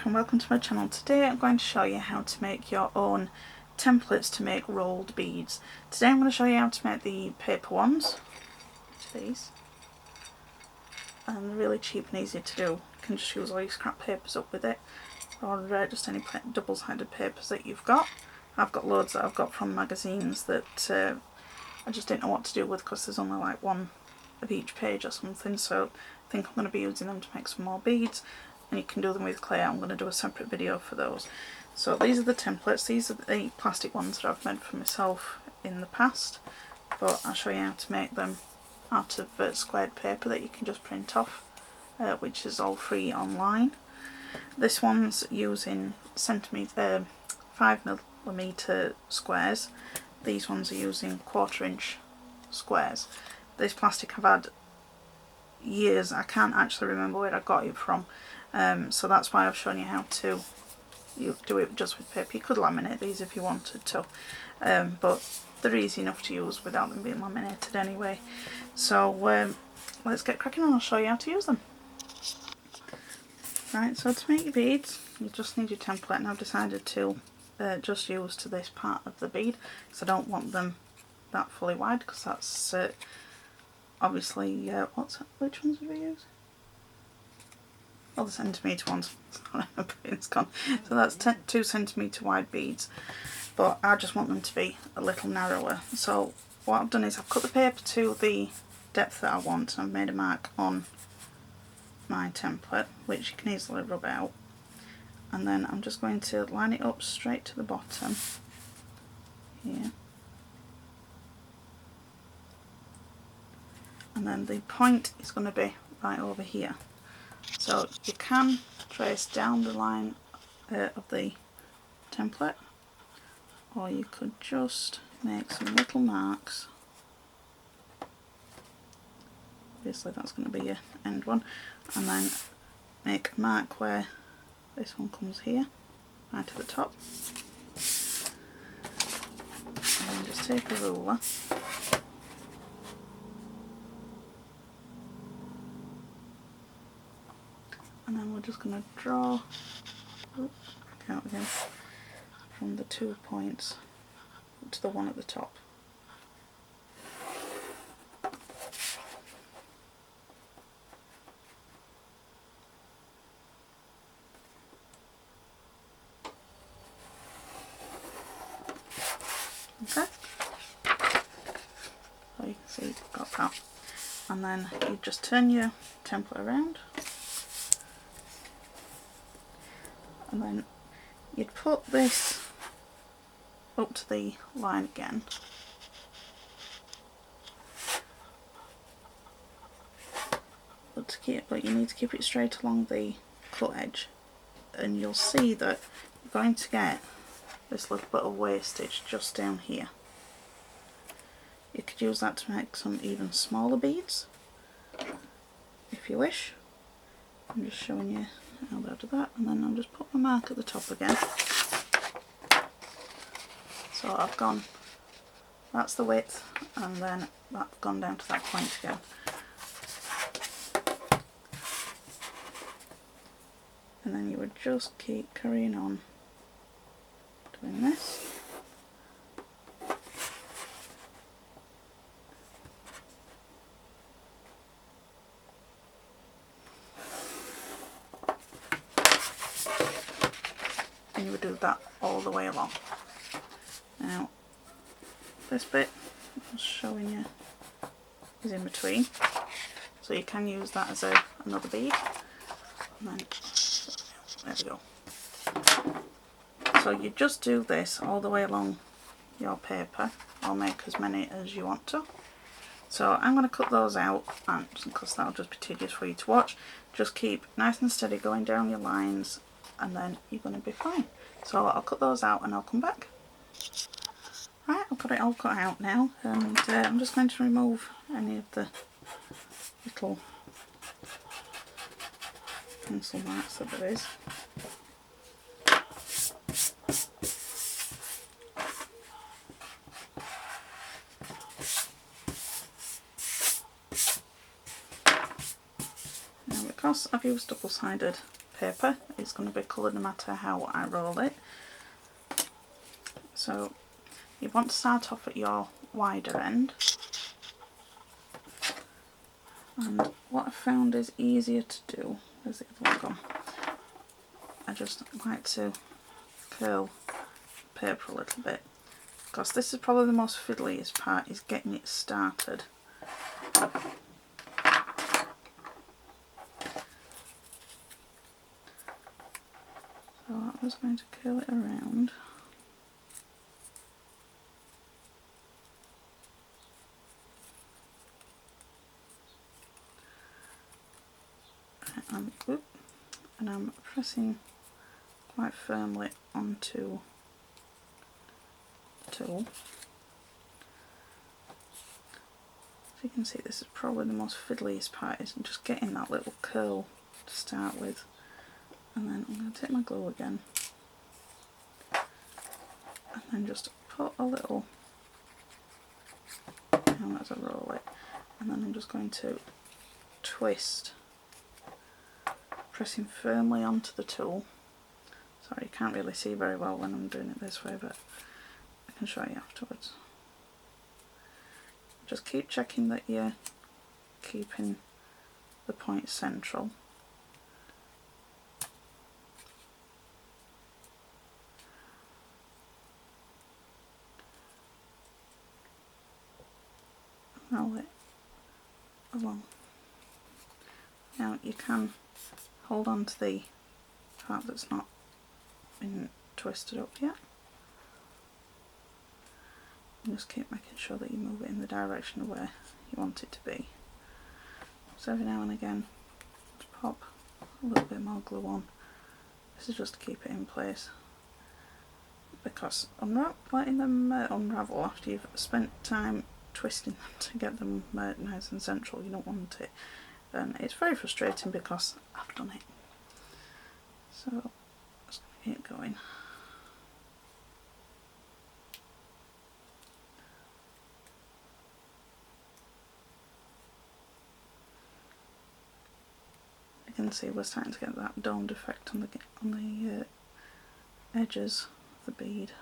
Beccascraftsuk and welcome to my channel. Today I'm going to show you how to make your own templates to make rolled beads. Today I'm going to show you how to make the paper ones, these, and they're really cheap and easy to do. You can just use all your scrap papers up with it, or just any double-sided papers that you've got. I've got loads that I've got from magazines that I just didn't know what to do with because there's only like one of each page or something, so I think I'm going to be using them to make some more beads. And you can do them with clay. I'm going to do a separate video for those. So these are the templates. These are the plastic ones that I've made for myself in the past, but I'll show you how to make them out of squared paper that you can just print off, which is all free online. This one's using 5mm squares. These ones are using 1/4 inch squares. This plastic I've had years. I can't actually remember where I got it from. So that's why I've shown you how to do it just with paper. You could laminate these if you wanted to, but they're easy enough to use without them being laminated anyway. So let's get cracking and I'll show you how to use them. Right, so to make your beads you just need your template, and I've decided to just use to this part of the bead because I don't want them that fully wide, because that's obviously, which ones have we used? Oh, the centimetre ones. My brain's gone. So that's 2 centimetre wide beads, but I just want them to be a little narrower. So what I've done is I've cut the paper to the depth that I want, and I've made a mark on my template, which you can easily rub out. And then I'm just going to line it up straight to the bottom here. And then the point is going to be right over here. So you can trace down the line of the template, or you could just make some little marks. Obviously that's going to be your end one, and then make a mark where this one comes here, right at the top. And then just take a ruler and then we're just going to draw out again from the 2 points up to the one at the top. Okay, so you can see you've got that, and then you just turn your template around, and then you'd put this up to the line again, but you need to keep it straight along the cut edge, and you'll see that you're going to get this little bit of wastage just down here. You could use that to make some even smaller beads if you wish. I'm just showing you how to do that, and then I'll just put my mark at the top again. So I've gone, that's the width, and then that's gone down to that point again. And then you would just keep carrying on doing this. And you would do that all the way along. Now this bit I'm showing you is in between, so you can use that as another bead. And then, there we go. So you just do this all the way along your paper, or make as many as you want to. So I'm going to cut those out, and because that'll just be tedious for you to watch. Just keep nice and steady going down your lines, and then you're going to be fine. So I'll cut those out and I'll come back. Right, I've got it all cut out now, and I'm just going to remove any of the little pencil marks that there is. Now because I've used double-sided paper. It's going to be coloured no matter how I roll it. So you want to start off at your wider end. And what I found is easier to do, where's the other one gone? I just like to curl paper a little bit, because this is probably the most fiddliest part, is getting it started. So I'm just going to curl it around. And I'm pressing quite firmly onto the tool. As you can see, this is probably the most fiddliest part, is just getting that little curl to start with. And then I'm going to take my glue again and then just put a little down as I roll it, and then I'm just going to twist, pressing firmly onto the tool. Sorry, you can't really see very well when I'm doing it this way, but I can show you afterwards. Just keep checking that you're keeping the point central. Roll it along. Now you can hold on to the part that's not been twisted up yet, and just keep making sure that you move it in the direction of where you want it to be. So every now and again just pop a little bit more glue on. This is just to keep it in place, because letting them unravel after you've spent time twisting them to get them nice and central, you don't want it, and it's very frustrating because I've done it. So just get going. You can see we're starting to get that domed effect on the edges of the bead.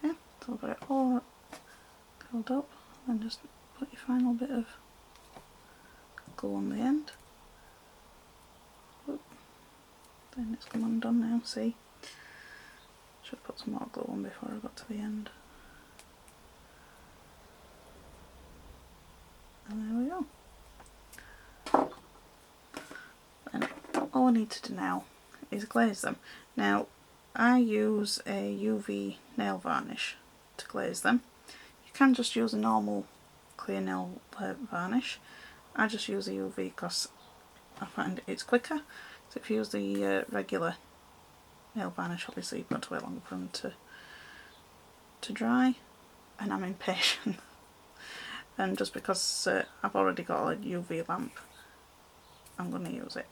Okay, so I've got it all curled up, and just put your final bit of glue on the end. Then it's come undone now, see? Should have put some more glue on before I got to the end. And there we go. And all I need to do now is glaze them. Now I use a UV nail varnish to glaze them. You can just use a normal clear nail varnish. I just use a UV because I find it's quicker. So if you use the regular nail varnish, obviously you've got to wait longer for them to dry, and I'm impatient. And just because I've already got a UV lamp, I'm going to use it.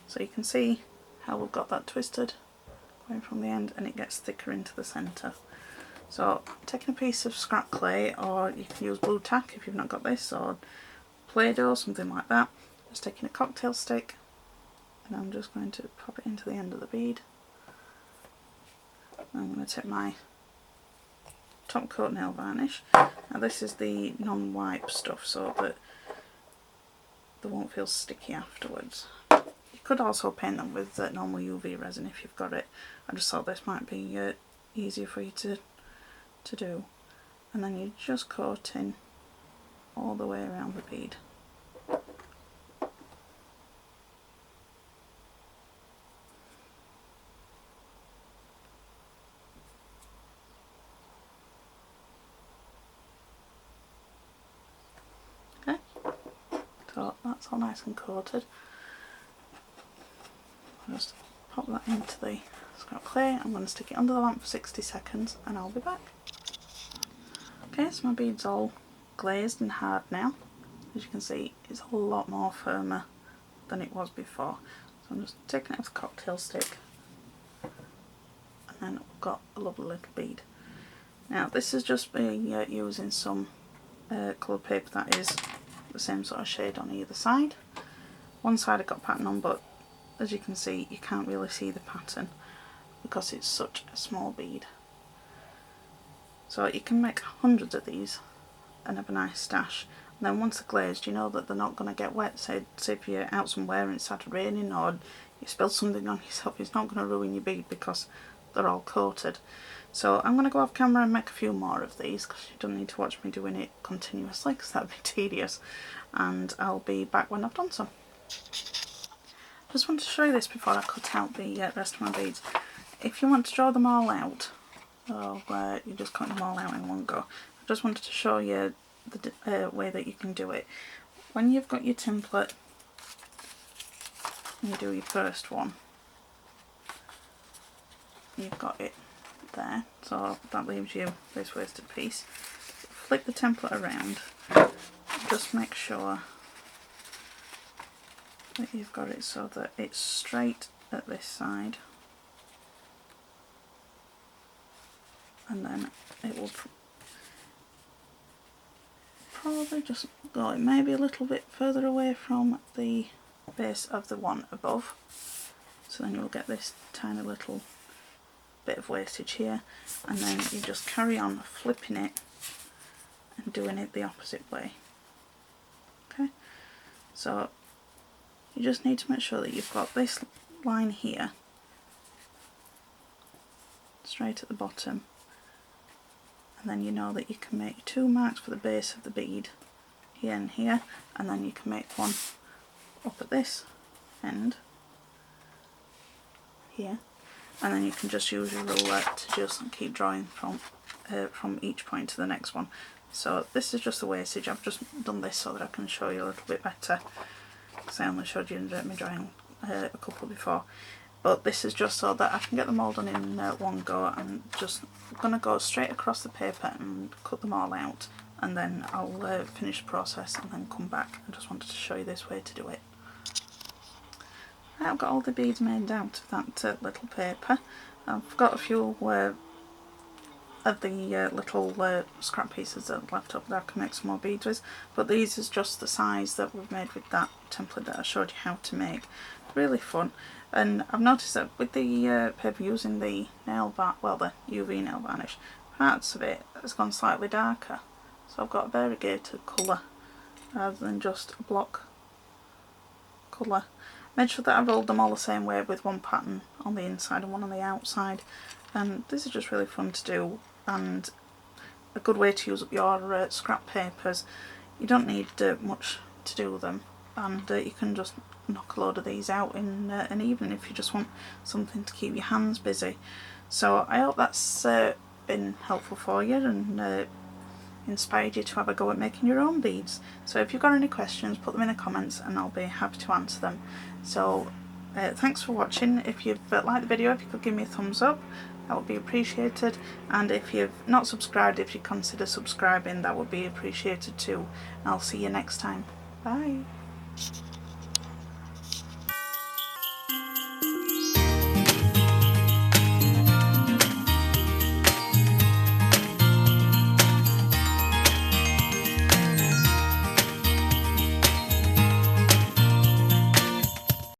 So you can see how we've got that twisted going from the end, and it gets thicker into the centre. So I'm taking a piece of scrap clay, or you can use blue tack if you've not got this, or Play-Doh, something like that. Just taking a cocktail stick, and I'm just going to pop it into the end of the bead. I'm going to take my top coat nail varnish. Now this is the non-wipe stuff, so that they won't feel sticky afterwards. You could also paint them with normal UV resin if you've got it. I just thought this might be easier for you to do. And then you just coat in all the way around the bead. Okay, so that's all nice and coated. I'll just pop that into the scrap clay. I'm going to stick it under the lamp for 60 seconds and I'll be back. Okay, so my bead's all glazed and hard now. As you can see, it's a lot more firmer than it was before. So I'm just taking it with a cocktail stick and we've got a lovely little bead. Now this is just me using some coloured paper that is the same sort of shade on either side. One side I've got pattern on, but as you can see you can't really see the pattern because it's such a small bead. So you can make hundreds of these and have a nice stash. And then once they're glazed, you know that they're not going to get wet. Say if you're out somewhere and it started raining or you spilled something on yourself, it's not going to ruin your bead because they're all coated. So I'm going to go off camera and make a few more of these because you don't need to watch me doing it continuously because that'd be tedious. And I'll be back when I've done some. Just want to show you this before I cut out the rest of my beads. If you want to draw them all out, you just cut them all out in one go. I just wanted to show you the way that you can do it. When you've got your template and you do your first one, you've got it there, so that leaves you this wasted piece. Flip the template around, just make sure that you've got it so that it's straight at this side, and then it will probably just go maybe a little bit further away from the base of the one above, so then you'll get this tiny little bit of wastage here, and then you just carry on flipping it and doing it the opposite way. Okay, so you just need to make sure that you've got this line here straight at the bottom, and then you know that you can make 2 marks for the base of the bead here and here, and then you can make one up at this end here, and then you can just use your ruler to just keep drawing from each point to the next one. So this is just the wastage. I've just done this so that I can show you a little bit better because I only showed you me drawing a couple before. But this is just so that I can get them all done in one go. I'm just going to go straight across the paper and cut them all out, and then I'll finish the process and then come back. I just wanted to show you this way to do it. I've got all the beads made out of that little paper. I've got a few of the little scrap pieces that I've left up that I can make some more beads with, but these is just the size that we've made with that template that I showed you how to make. Really fun. And I've noticed that with the paper using the nail the UV nail varnish, parts of it has gone slightly darker, so I've got a variegated colour rather than just a block colour. Made sure that I rolled them all the same way with one pattern on the inside and one on the outside, and this is just really fun to do and a good way to use up your scrap papers. You don't need much to do them, and you can just knock a load of these out in an evening if you just want something to keep your hands busy. So I hope that's been helpful for you and inspired you to have a go at making your own beads. So if you've got any questions, put them in the comments and I'll be happy to answer them. So thanks for watching. If you've liked the video, if you could give me a thumbs up, that would be appreciated, and if you've not subscribed, if you consider subscribing, that would be appreciated too. And I'll see you next time. Bye.